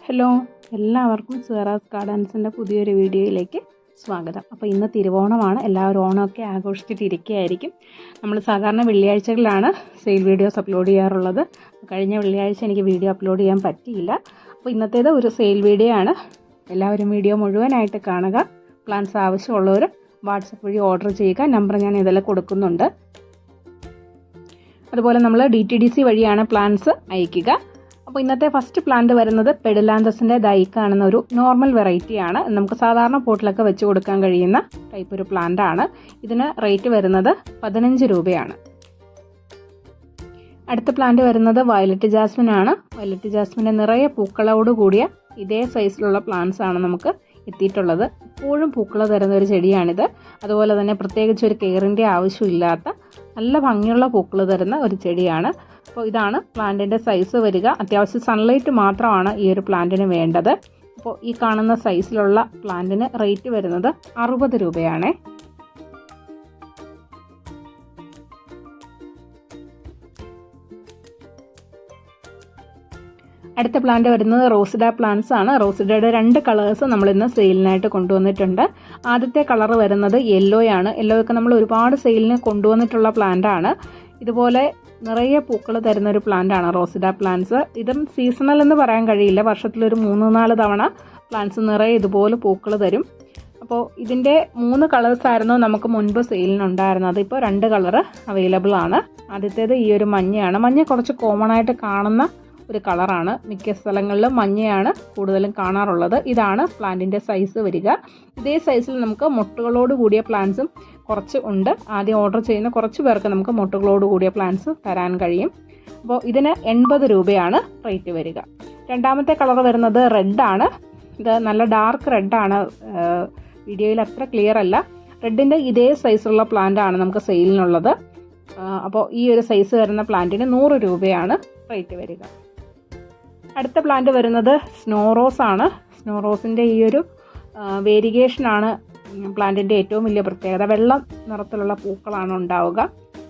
Hello, എല്ലാവർക്കും സിറാസ് ഗാർഡൻസിൻ്റെ പുതിയൊരു വീഡിയോയിലേക്ക് സ്വാഗതം. അപ്പോൾ ഇന്ന് തിരുവോണമാണ്. എല്ലാവരും ഓണമൊക്കെ ആഘോഷിച്ചിട്ടിരിക്കുകയായിരിക്കും. നമ്മൾ സാധാരണ വെള്ളിയാഴ്ചകളിലാണ് സെയിൽ വീഡിയോസ് അപ്ലോഡ് ചെയ്യാറുള്ളത്. കഴിഞ്ഞ വെള്ളിയാഴ്ച എനിക്ക് വീഡിയോ അപ്ലോഡ് ചെയ്യാൻ പറ്റിയില്ല. അപ്പോൾ ഇന്നത്തേത് ഒരു സെയിൽ വീഡിയോ ആണ്. എല്ലാവരും വീഡിയോ മുഴുവനായിട്ട് കാണുക. പ്ലാൻസ് ആവശ്യമുള്ളവർ വാട്സപ്പ് വഴി ഓർഡർ ചെയ്യുക. നമ്പർ ഞാൻ ഇതിൽ കൊടുക്കുന്നുണ്ട്. അതുപോലെ നമ്മൾ DTDC വഴിയാണ് പ്ലാൻസ് അയക്കുക. അപ്പോൾ ഇന്നത്തെ ഫസ്റ്റ് പ്ലാന്റ് വരുന്നത് പെഡിലാന്തസിൻ്റെ ദൈക്കാണെന്ന ഒരു നോർമൽ വെറൈറ്റിയാണ്. നമുക്ക് സാധാരണ പോട്ടിലൊക്കെ വെച്ച് കൊടുക്കാൻ കഴിയുന്ന ടൈപ്പ് ഒരു പ്ലാന്റ് ആണ്. ഇതിന് റേറ്റ് വരുന്നത് 15 രൂപയാണ്. അടുത്ത പ്ലാന്റ് വരുന്നത് വയലറ്റ് ജാസ്മിൻ ആണ്. വയലറ്റ് ജാസ്മിൻ്റെ നിറയെ പൂക്കളോട് കൂടിയ ഇതേ സൈസിലുള്ള പ്ലാന്റ്സ് ആണ് നമുക്ക് എത്തിയിട്ടുള്ളത്. എപ്പോഴും പൂക്കൾ തരുന്ന ഒരു ചെടിയാണിത്. അതുപോലെ തന്നെ പ്രത്യേകിച്ച് ഒരു കെയറിൻ്റെ ആവശ്യമില്ലാത്ത നല്ല ഭംഗിയുള്ള പൂക്കൾ തരുന്ന ഒരു ചെടിയാണ്. അപ്പോൾ ഇതാണ് പ്ലാന്റിൻ്റെ സൈസ് വരിക. അത്യാവശ്യം സൺലൈറ്റ് മാത്രമാണ് ഈ ഒരു പ്ലാന്റിന് വേണ്ടത്. അപ്പോൾ ഈ കാണുന്ന സൈസിലുള്ള പ്ലാന്റിന് റേറ്റ് വരുന്നത് 60 രൂപയാണ്. അടുത്ത പ്ലാന്റ് വരുന്നത് റോസിഡ പ്ലാന്റ്സ് ആണ്. റോസിഡയുടെ 2 കളേഴ്സ് നമ്മളിന്ന് സെയിലിനായിട്ട് കൊണ്ടുവന്നിട്ടുണ്ട്. ആദ്യത്തെ കളർ വരുന്നത് യെല്ലോയാണ്. യെല്ലോയൊക്കെ നമ്മൾ ഒരുപാട് സെയിലിന് കൊണ്ടുവന്നിട്ടുള്ള പ്ലാന്റ് ആണ്. ഇതുപോലെ നിറയെ പൂക്കൾ തരുന്ന ഒരു പ്ലാന്റ് ആണ് റോസിഡ പ്ലാന്റ്സ്. ഇതും സീസണൽ എന്ന് പറയാൻ കഴിയില്ല. വർഷത്തിലൊരു 3-4 തവണ പ്ലാന്റ്സ് നിറയെ ഇതുപോലെ പൂക്കൾ തരും. അപ്പോൾ ഇതിൻ്റെ 3 കളേഴ്സ് ആയിരുന്നു നമുക്ക് മുൻപ് സെയിലിനുണ്ടായിരുന്നത്. ഇപ്പോൾ 2 കളറ് അവൈലബിൾ ആണ്. ആദ്യത്തേത് ഈ ഒരു മഞ്ഞയാണ്. മഞ്ഞ കുറച്ച് കോമൺ ആയിട്ട് കാണുന്ന ഒരു കളറാണ്. മിക്ക സ്ഥലങ്ങളിലും മഞ്ഞയാണ് കൂടുതലും കാണാറുള്ളത്. ഇതാണ് പ്ലാന്റിൻ്റെ സൈസ് വരിക. ഇതേ സൈസിൽ നമുക്ക് മൊട്ടുകളോട് കൂടിയ പ്ലാന്റ്സും കുറച്ച് ഉണ്ട്. ആദ്യം ഓർഡർ ചെയ്യുന്ന കുറച്ച് പേർക്ക് നമുക്ക് മൊട്ടുകളോട് കൂടിയ പ്ലാന്റ്സ് തരാൻ കഴിയും. അപ്പോൾ ഇതിന് 80 രൂപയാണ് റേറ്റ് വരിക. രണ്ടാമത്തെ കളർ വരുന്നത് റെഡാണ്. ഇത് നല്ല ഡാർക്ക് റെഡാണ്. വീഡിയോയിൽ അത്ര ക്ലിയർ അല്ല. റെഡിൻ്റെ ഇതേ സൈസുള്ള പ്ലാന്റ് ആണ് നമുക്ക് സെയിലിനുള്ളത്. അപ്പോൾ ഈ ഒരു സൈസ് വരുന്ന പ്ലാന്റിന് 100 രൂപയാണ് റേറ്റ് വരിക. അടുത്ത പ്ലാന്റ് വരുന്നത് സ്നോ റോസ് ആണ്. സ്നോ റോസിൻ്റെ ഈ ഒരു വേരിഗേഷനാണ് പ്ലാന്റിൻ്റെ ഏറ്റവും വലിയ പ്രത്യേകത. വെള്ള നിറത്തിലുള്ള പൂക്കളാണ് ഉണ്ടാവുക.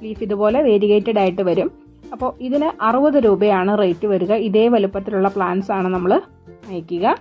ലീഫ് ഇതുപോലെ വേരിഗേറ്റഡ് ആയിട്ട് വരും. അപ്പോൾ ഇതിന് 60 രൂപയാണ് റേറ്റ് വരിക. ഇതേ വലുപ്പത്തിലുള്ള പ്ലാന്റ്സ് ആണ് നമ്മൾ അയക്കുക.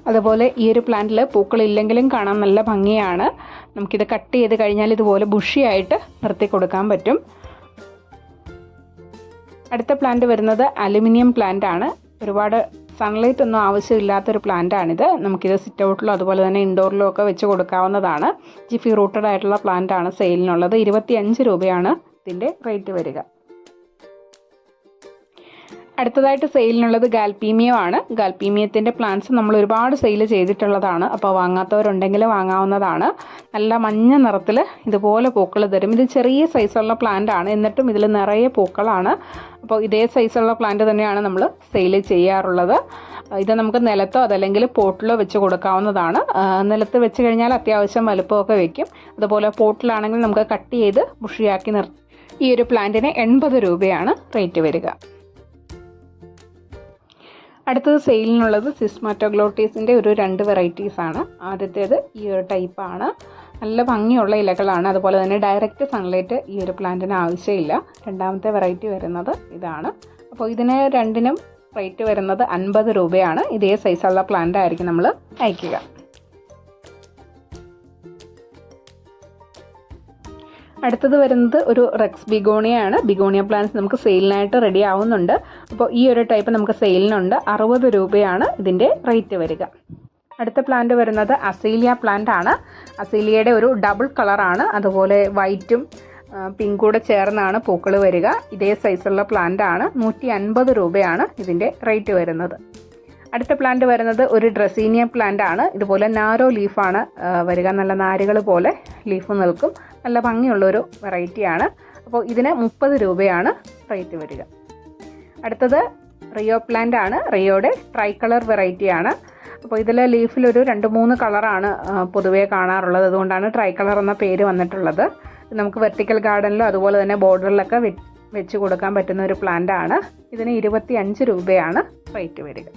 അതുപോലെ ഈ ഒരു പ്ലാന്റിൽ പൂക്കളില്ലെങ്കിലും കാണാൻ നല്ല ഭംഗിയാണ്. നമുക്കിത് കട്ട് ചെയ്ത് കഴിഞ്ഞാൽ ഇതുപോലെ ബുഷിയായിട്ട് നിർത്തി കൊടുക്കാൻ പറ്റും. അടുത്ത പ്ലാന്റ് വരുന്നത് അലുമിനിയം പ്ലാന്റ് ആണ്. ഒരുപാട് സൺലൈറ്റ് ഒന്നും ആവശ്യമില്ലാത്തൊരു പ്ലാന്റാണിത്. നമുക്കിത് സിറ്റ് ഔട്ടിലോ അതുപോലെ തന്നെ ഇൻഡോറിലോ ഒക്കെ വെച്ച് കൊടുക്കാവുന്നതാണ്. ജിഫി റൂട്ടഡ് ആയിട്ടുള്ള പ്ലാന്റ് ആണ് സെയിലിനുള്ളത്. 25 രൂപയാണ് ഇതിൻ്റെ റേറ്റ് വരിക. അടുത്തതായിട്ട് സെയിലിനുള്ളത് ഗാൽപീമിയം ആണ്. ഗാൽപീമിയത്തിൻ്റെ പ്ലാന്റ്സ് നമ്മൾ ഒരുപാട് സെയിൽ ചെയ്തിട്ടുള്ളതാണ്. അപ്പോൾ വാങ്ങാത്തവരുണ്ടെങ്കിൽ വാങ്ങാവുന്നതാണ്. നല്ല മഞ്ഞ നിറത്തിൽ ഇതുപോലെ പൂക്കൾ തരും. ഇത് ചെറിയ സൈസുള്ള പ്ലാന്റ് ആണ്, എന്നിട്ടും ഇതിൽ നിറയെ പൂക്കളാണ്. അപ്പോൾ ഇതേ സൈസുള്ള പ്ലാന്റ് തന്നെയാണ് നമ്മൾ സെയിൽ ചെയ്യാറുള്ളത്. ഇത് നമുക്ക് നിലത്തോ അതല്ലെങ്കിൽ പോട്ടിലോ വെച്ച് കൊടുക്കാവുന്നതാണ്. നിലത്ത് വെച്ച് കഴിഞ്ഞാൽ അത്യാവശ്യം വലുപ്പമൊക്കെ വയ്ക്കും. അതുപോലെ പോട്ടിലാണെങ്കിൽ നമുക്ക് കട്ട് ചെയ്ത് ബുഷിയാക്കി ഈ ഒരു പ്ലാന്റിന് 80 രൂപയാണ് റേറ്റ് വരിക. അടുത്തത് സെയിലിനുള്ളത് സിസ്മാറ്റോഗ്ലോട്ടീസിൻ്റെ ഒരു 2 വെറൈറ്റീസ് ആണ്. ആദ്യത്തേത് ഈ ഒരു ടൈപ്പാണ്. നല്ല ഭംഗിയുള്ള ഇലകളാണ്. അതുപോലെ തന്നെ ഡയറക്റ്റ് സൺലൈറ്റ് ഈ ഒരു പ്ലാന്റിന് ആവശ്യമില്ല. രണ്ടാമത്തെ വെറൈറ്റി വരുന്നത് ഇതാണ്. അപ്പോൾ ഇതിന് രണ്ടിനും റേറ്റ് വരുന്നത് 50 രൂപയാണ്. ഇതേ സൈസുള്ള പ്ലാന്റ് ആയിരിക്കും നമ്മൾ അയക്കുക. അടുത്തത് വരുന്നത് ഒരു റെക്സ് ബിഗോണിയാണ്. ബിഗോണിയ പ്ലാന്റ്സ് നമുക്ക് സെയിലിനായിട്ട് റെഡി ആവുന്നുണ്ട്. അപ്പോൾ ഈ ഒരു ടൈപ്പ് നമുക്ക് സെയിലിനുണ്ട്. 60 രൂപയാണ് ഇതിൻ്റെ റേറ്റ് വരിക. അടുത്ത പ്ലാന്റ് വരുന്നത് അസീലിയ പ്ലാന്റ് ആണ്. അസീലിയയുടെ ഒരു ഡബിൾ കളറാണ്. അതുപോലെ വൈറ്റും പിങ്കും കൂടെ ചേർന്നാണ് പൂക്കൾ വരിക. ഇതേ സൈസുള്ള പ്ലാന്റ് ആണ്. 150 രൂപയാണ് ഇതിൻ്റെ റേറ്റ് വരുന്നത്. അടുത്ത പ്ലാന്റ് വരുന്നത് ഒരു ഡ്രസീനിയ പ്ലാന്റ് ആണ്. ഇതുപോലെ നാരോ ലീഫാണ് വരിക. നല്ല നാരുകൾ പോലെ ലീഫ് നിൽക്കും. നല്ല ഭംഗിയുള്ളൊരു വെറൈറ്റിയാണ്. അപ്പോൾ ഇതിന് 30 രൂപയാണ് റേറ്റ് വരിക. അടുത്തത് റിയോ പ്ലാന്റ് ആണ്. റിയോയുടെ ട്രൈ കളർ വെറൈറ്റിയാണ്. അപ്പോൾ ഇതിൽ ലീഫിലൊരു 2-3 കളറാണ് പൊതുവേ കാണാറുള്ളത്. അതുകൊണ്ടാണ് ട്രൈ കളർ എന്ന പേര് വന്നിട്ടുള്ളത്. നമുക്ക് വെർട്ടിക്കൽ ഗാർഡനിലോ അതുപോലെ തന്നെ ബോർഡറിലൊക്കെ വെച്ച് കൊടുക്കാൻ പറ്റുന്ന ഒരു പ്ലാന്റ് ആണ്. ഇതിന് 25 രൂപയാണ് റേറ്റ് വരിക.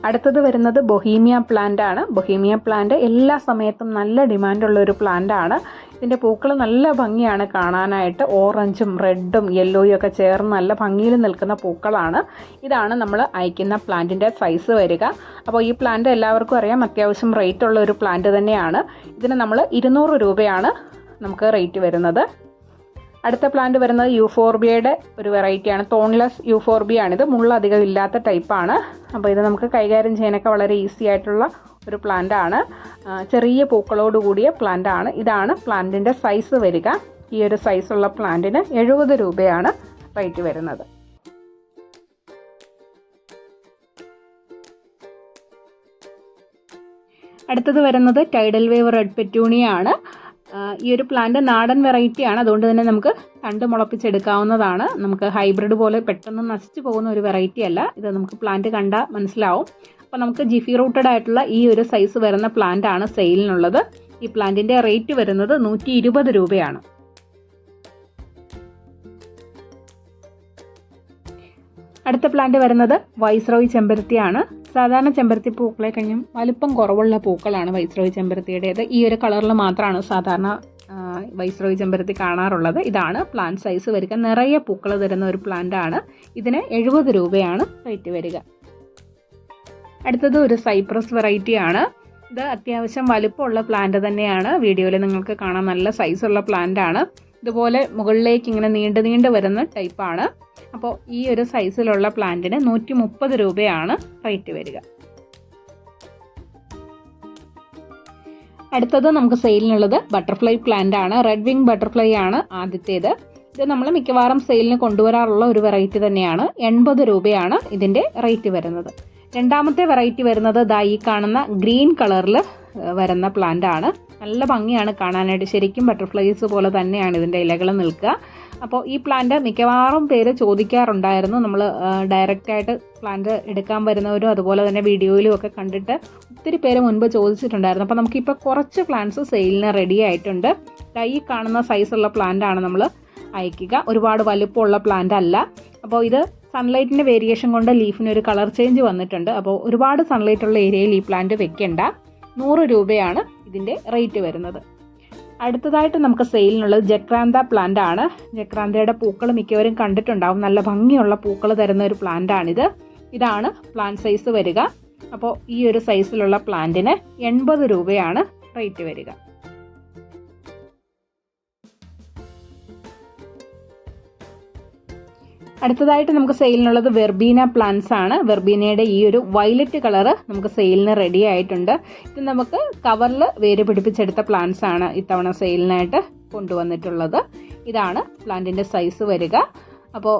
അടുത്തത് വരുന്നത് ബൊഹീമിയ പ്ലാന്റ് ആണ്. ബൊഹീമിയ പ്ലാന്റ് എല്ലാ സമയത്തും നല്ല ഡിമാൻഡുള്ള ഒരു പ്ലാന്റ് ആണ്. ഇതിൻ്റെ പൂക്കൾ നല്ല ഭംഗിയാണ് കാണാനായിട്ട്. ഓറഞ്ചും റെഡും യെല്ലോയും ഒക്കെ ചേർന്ന് നല്ല ഭംഗിയിൽ നിൽക്കുന്ന പൂക്കളാണ്. ഇതാണ് നമ്മൾ അയക്കുന്ന പ്ലാന്റിൻ്റെ സൈസ് വരിക. അപ്പോൾ ഈ പ്ലാന്റ് എല്ലാവർക്കും അറിയാം, അത്യാവശ്യം റേറ്റ് ഉള്ള ഒരു പ്ലാന്റ് തന്നെയാണ്. ഇതിന് നമ്മൾ 200 രൂപയാണ് നമുക്ക് റേറ്റ് വരുന്നത്. അടുത്ത പ്ലാന്റ് വരുന്നത് യൂഫോർബിയയുടെ ഒരു വെറൈറ്റിയാണ്. തോൺലെസ് യൂഫോർബിയാണിത്. മുള്ളധികം ഇല്ലാത്ത ടൈപ്പാണ്. അപ്പോൾ ഇത് നമുക്ക് കൈകാര്യം ചെയ്യാനൊക്കെ വളരെ ഈസി ആയിട്ടുള്ള ഒരു പ്ലാന്റാണ്. ചെറിയ പൂക്കളോട് കൂടിയ പ്ലാന്റാണ്. ഇതാണ് പ്ലാന്റിൻ്റെ സൈസ് വരിക. ഈ ഒരു സൈസുള്ള പ്ലാന്റിന് 70 രൂപയാണ് റേറ്റ് വരുന്നത്. അടുത്തത് വരുന്നത് ടൈഡൽ വേവ് റെഡ് പെറ്റൂണിയ ആണ്. ഈ ഒരു പ്ലാന്റ് നാടൻ വെറൈറ്റിയാണ്. അതുകൊണ്ട് തന്നെ നമുക്ക് തണ്ട് മുളപ്പിച്ചെടുക്കാവുന്നതാണ്. നമുക്ക് ഹൈബ്രിഡ് പോലെ പെട്ടെന്ന് നശിച്ചു പോകുന്ന ഒരു വെറൈറ്റി അല്ല. ഇത് നമുക്ക് പ്ലാന്റ് കണ്ടാൽ മനസ്സിലാവും. അപ്പോൾ നമുക്ക് ജിഫി റൂട്ടഡ് ആയിട്ടുള്ള ഈ ഒരു സൈസ് വരുന്ന പ്ലാന്റ് ആണ് സെയിലിനുള്ളത്. ഈ പ്ലാന്റിൻ്റെ റേറ്റ് വരുന്നത് 120 രൂപയാണ്. അടുത്ത പ്ലാന്റ് വരുന്നത് വൈസ്രോയ് ചെമ്പരത്തിയാണ്. സാധാരണ ചെമ്പരത്തി പൂക്കളെ കഴിഞ്ഞും വലിപ്പം കുറവുള്ള പൂക്കളാണ് വൈസ്രോയ് ചെമ്പരത്തിയുടേത്. ഈ ഒരു കളറിൽ മാത്രമാണ് സാധാരണ വൈസ്രോയ് ചെമ്പരത്തി കാണാറുള്ളത്. ഇതാണ് പ്ലാന്റ് സൈസ് വരിക. നിറയെ പൂക്കൾ തരുന്ന ഒരു പ്ലാന്റ് ആണ്. ഇതിന് 70 രൂപയാണ് റേറ്റ് വരിക. അടുത്തത് ഒരു സൈപ്രസ് വെറൈറ്റി ആണ്. ഇത് അത്യാവശ്യം വലിപ്പമുള്ള പ്ലാന്റ് തന്നെയാണ്. വീഡിയോയിൽ നിങ്ങൾക്ക് കാണാൻ നല്ല സൈസുള്ള പ്ലാന്റ് ആണ്. ഇതുപോലെ മുകളിലേക്ക് ഇങ്ങനെ നീണ്ടു വരുന്ന ടൈപ്പാണ്. അപ്പോൾ ഈ ഒരു സൈസിലുള്ള പ്ലാന്റിന് 130 രൂപയാണ് റേറ്റ് വരിക. അടുത്തത് നമുക്ക് സെയിലിനുള്ളത് ബട്ടർഫ്ലൈ പ്ലാന്റ് ആണ്. റെഡ് വിങ് ബട്ടർഫ്ലൈ ആണ് ആദ്യത്തേത്. ഇത് നമ്മൾ മിക്കവാറും സെയിലിന് കൊണ്ടുവരാറുള്ള ഒരു വെറൈറ്റി തന്നെയാണ്. 80 രൂപയാണ് ഇതിൻ്റെ റേറ്റ് വരുന്നത്. രണ്ടാമത്തെ വെറൈറ്റി വരുന്നത് ഈ കാണുന്ന ഗ്രീൻ കളറിൽ വരുന്ന പ്ലാന്റ് ആണ്. നല്ല ഭംഗിയാണ് കാണാനായിട്ട്. ശരിക്കും ബട്ടർഫ്ലൈസ് പോലെ തന്നെയാണ് ഇതിൻ്റെ ഇലകൾ നിൽക്കുക. അപ്പോൾ ഈ പ്ലാന്റ് മിക്കവാറും പേര് ചോദിക്കാറുണ്ടായിരുന്നു. നമ്മൾ ഡയറക്റ്റായിട്ട് പ്ലാന്റ് എടുക്കാൻ വരുന്നവരും അതുപോലെ തന്നെ വീഡിയോയിലും ഒക്കെ കണ്ടിട്ട് ഒത്തിരി പേര് മുൻപ് ചോദിച്ചിട്ടുണ്ടായിരുന്നു. അപ്പോൾ നമുക്കിപ്പോൾ കുറച്ച് പ്ലാന്റ്സ് സെയിലിന് റെഡി ആയിട്ടുണ്ട്. ഈ കാണുന്ന സൈസുള്ള പ്ലാന്റ് ആണ് നമ്മൾ അയക്കുക. ഒരുപാട് വലുപ്പമുള്ള പ്ലാന്റ് അല്ല. അപ്പോൾ ഇത് സൺലൈറ്റിൻ്റെ വേരിയേഷൻ കൊണ്ട് ലീഫിന് ഒരു കളർ ചേഞ്ച് വന്നിട്ടുണ്ട്. അപ്പോൾ ഒരുപാട് സൺലൈറ്റ് ഉള്ള ഏരിയയിൽ ഈ പ്ലാന്റ് വെക്കേണ്ട. 100 രൂപയാണ് ഇതിൻ്റെ റേറ്റ് വരുന്നത്. അടുത്തതായിട്ട് നമുക്ക് സെയിലിനുള്ളത് ജക്രാന്ത പ്ലാന്റ് ആണ്. ജക്രാന്തയുടെ പൂക്കൾ മിക്കവരും കണ്ടിട്ടുണ്ടാവും. നല്ല ഭംഗിയുള്ള പൂക്കൾ തരുന്ന ഒരു പ്ലാന്റ് ആണിത്. ഇതാണ് പ്ലാന്റ് സൈസ് വരിക. അപ്പോൾ ഈ ഒരു സൈസിലുള്ള പ്ലാന്റിന് 80 രൂപയാണ് റേറ്റ് വരിക. അടുത്തതായിട്ട് നമുക്ക് സെയിലിനുള്ളത് വെർബീന പ്ലാന്റ്സ് ആണ്. വെർബീനയുടെ ഈ ഒരു വയലറ്റ് കളറ് നമുക്ക് സെയിലിന് റെഡി ആയിട്ടുണ്ട്. ഇത് നമുക്ക് കവറിൽ വേര് പിടിപ്പിച്ചെടുത്ത പ്ലാന്റ്സ് ആണ് ഇത്തവണ സെയിലിനായിട്ട് കൊണ്ടുവന്നിട്ടുള്ളത്. ഇതാണ് പ്ലാന്റിൻ്റെ സൈസ് വരിക. അപ്പോൾ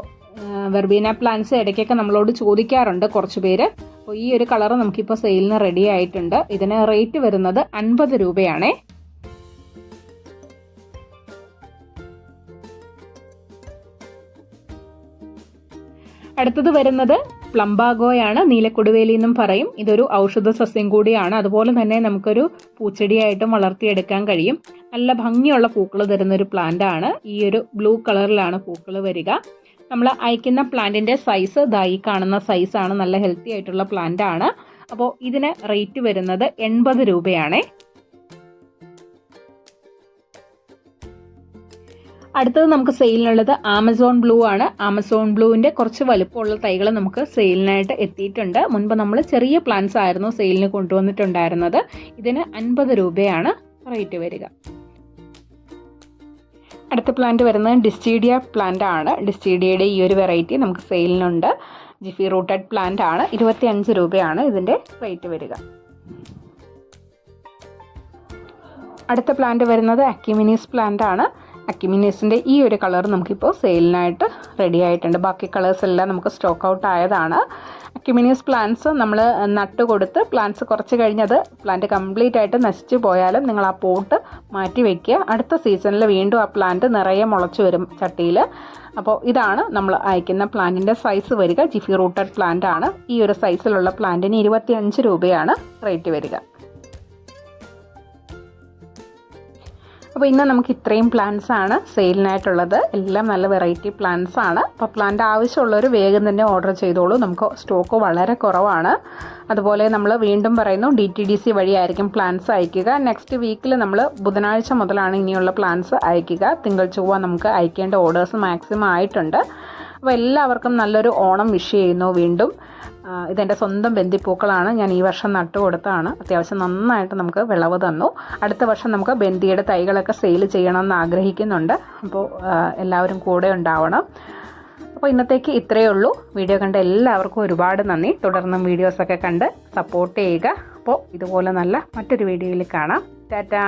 വെർബീന പ്ലാന്റ്സ് ഇടയ്ക്കൊക്കെ നമ്മളോട് ചോദിക്കാറുണ്ട് കുറച്ച് പേര്. അപ്പോൾ ഈ ഒരു കളറ് നമുക്കിപ്പോൾ സെയിലിന് റെഡി ആയിട്ടുണ്ട്. ഇതിന് റേറ്റ് വരുന്നത് 50 രൂപയാണേ. അടുത്തത് വരുന്നത് പ്ലംബാഗോയാണ്. നീലക്കൊടുവേലി എന്നും പറയും. ഇതൊരു ഔഷധ സസ്യം കൂടിയാണ്. അതുപോലെ തന്നെ നമുക്കൊരു പൂച്ചെടിയായിട്ടും വളർത്തിയെടുക്കാൻ കഴിയും. നല്ല ഭംഗിയുള്ള പൂക്കൾ തരുന്നൊരു പ്ലാന്റ് ആണ്. ഈ ഒരു ബ്ലൂ കളറിലാണ് പൂക്കൾ വരിക. നമ്മൾ അയക്കുന്ന പ്ലാന്റിൻ്റെ സൈസ് ഈ കാണുന്ന സൈസാണ്. നല്ല ഹെൽത്തി ആയിട്ടുള്ള പ്ലാന്റ് ആണ്. അപ്പോൾ ഇതിന് റേറ്റ് വരുന്നത് 80 രൂപയാണേ. അടുത്തത് നമുക്ക് സെയിലിനുള്ളത് ആമസോൺ ബ്ലൂ ആണ്. ആമസോൺ ബ്ലൂവിൻ്റെ കുറച്ച് വലുപ്പമുള്ള തൈകൾ നമുക്ക് സെയിലിനായിട്ട് എത്തിയിട്ടുണ്ട്. മുൻപ് നമ്മൾ ചെറിയ പ്ലാന്റ്സ് ആയിരുന്നു സെയിലിന് കൊണ്ടുവന്നിട്ടുണ്ടായിരുന്നത്. ഇതിന് 50 രൂപയാണ് റേറ്റ് വരിക. അടുത്ത പ്ലാന്റ് വരുന്നത് ഡിസ്റ്റീഡിയ പ്ലാന്റ് ആണ്. ഡിസ്റ്റീഡിയയുടെ ഈ ഒരു വെറൈറ്റി നമുക്ക് സെയിലിനുണ്ട്. ജിഫി റൂട്ടഡ് പ്ലാന്റ് ആണ്. 25 രൂപയാണ് ഇതിൻ്റെ റേറ്റ് വരിക. അടുത്ത പ്ലാന്റ് വരുന്നത് അക്യുമിനീസ് പ്ലാന്റ് ആണ്. അക്യുമിനീസിൻ്റെ ഈ ഒരു കളർ നമുക്കിപ്പോൾ സെയിലിനായിട്ട് റെഡി ആയിട്ടുണ്ട്. ബാക്കി കളേഴ്സ് എല്ലാം നമുക്ക് സ്റ്റോക്ക് ഔട്ട് ആയതാണ്. അക്യുമിനീസ് പ്ലാന്റ്സ് നമ്മൾ നട്ട് കൊടുത്ത് പ്ലാന്റ്സ് കുറച്ച് കഴിഞ്ഞത് പ്ലാന്റ് കംപ്ലീറ്റ് ആയിട്ട് നശിച്ചു പോയാലും നിങ്ങൾ ആ പോട്ട് മാറ്റി വയ്ക്കുക. അടുത്ത സീസണിൽ വീണ്ടും ആ പ്ലാന്റ് നിറയെ മുളച്ചു വരും ചട്ടിയിൽ. അപ്പോൾ ഇതാണ് നമ്മൾ അയക്കുന്ന പ്ലാന്റിൻ്റെ സൈസ് വരിക. ജിഫി റൂട്ടഡ് പ്ലാന്റ് ആണ്. ഈ ഒരു സൈസിലുള്ള പ്ലാന്റിന് 25 രൂപയാണ് റേറ്റ് വരിക. അപ്പോൾ ഇന്ന് നമുക്ക് ഇത്രയും പ്ലാന്റ്സ് ആണ് സെയിലിനായിട്ടുള്ളത്. എല്ലാം നല്ല വെറൈറ്റി പ്ലാന്റ്സ് ആണ്. അപ്പോൾ പ്ലാന്റ് ആവശ്യമുള്ളവർ വേഗം തന്നെ ഓർഡർ ചെയ്തോളൂ. നമുക്ക് സ്റ്റോക്ക് വളരെ കുറവാണ്. അതുപോലെ നമ്മൾ വീണ്ടും പറയുന്നു, DTDC വഴിയായിരിക്കും പ്ലാന്റ്സ് അയക്കുക. നെക്സ്റ്റ് വീക്കിൽ നമ്മൾ ബുധനാഴ്ച മുതലാണ് ഇനിയുള്ള പ്ലാന്റ്സ് അയക്കുക. തിങ്കൾ ചൊവ്വ നമുക്ക് അയക്കേണ്ട ഓർഡേഴ്സ് മാക്സിമം ആയിട്ടുണ്ട്. അപ്പോൾ എല്ലാവർക്കും നല്ലൊരു ഓണം വിഷ് ചെയ്യുന്നു. വീണ്ടും ഇതെൻ്റെ സ്വന്തം ബന്ദിപ്പൂക്കളാണ്. ഞാൻ ഈ വർഷം നട്ടു കൊടുത്തതാണ്. അത്യാവശ്യം നന്നായിട്ട് നമുക്ക് വിളവ് തന്നു. അടുത്ത വർഷം നമുക്ക് ബന്ദിയുടെ തൈകളൊക്കെ സെയിൽ ചെയ്യണമെന്ന് ആഗ്രഹിക്കുന്നുണ്ട്. അപ്പോൾ എല്ലാവരും കൂടെ ഉണ്ടാവണം. അപ്പോൾ ഇന്നത്തേക്ക് ഇത്രയേ ഉള്ളൂ. വീഡിയോ കണ്ട എല്ലാവർക്കും ഒരുപാട് നന്ദി. തുടർന്നും വീഡിയോസൊക്കെ കണ്ട് സപ്പോർട്ട് ചെയ്യുക. അപ്പോൾ ഇതുപോലെ നല്ല മറ്റൊരു വീഡിയോയിൽ കാണാം. ടാറ്റാ.